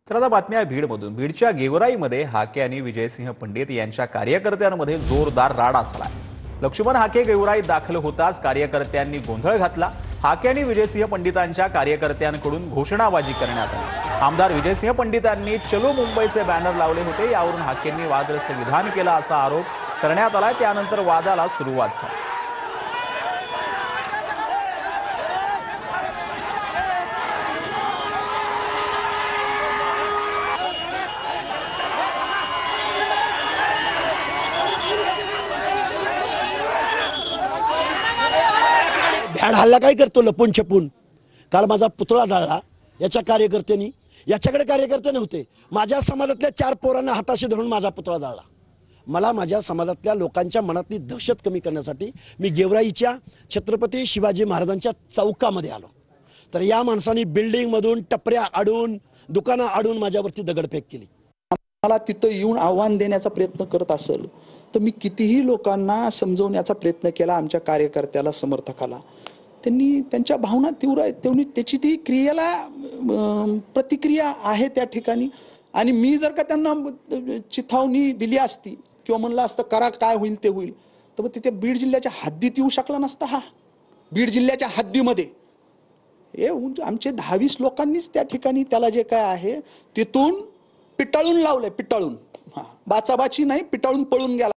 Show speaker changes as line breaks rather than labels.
तर आता बातम्या बीडमधून. बीडच्या गेवराईमध्ये हाके आणि विजयसिंह पंडित यांच्या कार्यकर्त्यांमध्ये जोरदार राडा झालाय. लक्ष्मण हाके गेवराईत दाखल होताच कार्यकर्त्यांनी गोंधळ घातला. हाके आणि विजयसिंह पंडितांच्या कार्यकर्त्यांकडून घोषणाबाजी करण्यात आली. आमदार विजयसिंह पंडितांनी चलो मुंबईचे बॅनर लावले होते. यावरून हाकेंनी वादग्रस्त विधान केला असा आरोप करण्यात आलाय. त्यानंतर वादाला सुरुवात झाली.
भ्याड हल्ला काय करतो लपून छपून. काल माझा पुतळा जाळला याच्या कार्यकर्त्यांनी. याच्याकडे कार्यकर्ते नव्हते. माझ्या समाजातल्या 4 पोरांना हाताशी धरून माझा पुतळा जाळला. मला माझ्या समाजातल्या लोकांच्या मनातली दहशत कमी करण्यासाठी मी गेवराईच्या छत्रपती शिवाजी महाराजांच्या चौकामध्ये आलो. तर या माणसांनी बिल्डिंगमधून टपऱ्या आडून दुकानं आडून माझ्यावरती दगडफेक केली.
मला तिथं येऊन आव्हान देण्याचा प्रयत्न करत असेल तर मी कितीही लोकांना समजवण्याचा प्रयत्न केला. आमच्या कार्यकर्त्याला समर्थकाला त्यांनी त्यांच्या भावना तीव्र आहेत. तेवढी त्याची ती क्रियेला प्रतिक्रिया आहे त्या ठिकाणी. आणि मी जर का त्यांना चिथावणी दिली असती किंवा म्हणलं असतं करा काय होईल ते होईल तर मग तिथे बीड जिल्ह्याच्या हद्दीत येऊ शकला नसता. हा बीड जिल्ह्याच्या हद्दीमध्ये हे आमचे 10-20 लोकांनीच त्या ठिकाणी त्याला जे काय आहे तिथून पिटाळून लावलंय. पिटाळून बाचाबाची नाही, पिटाळून पळून गेला.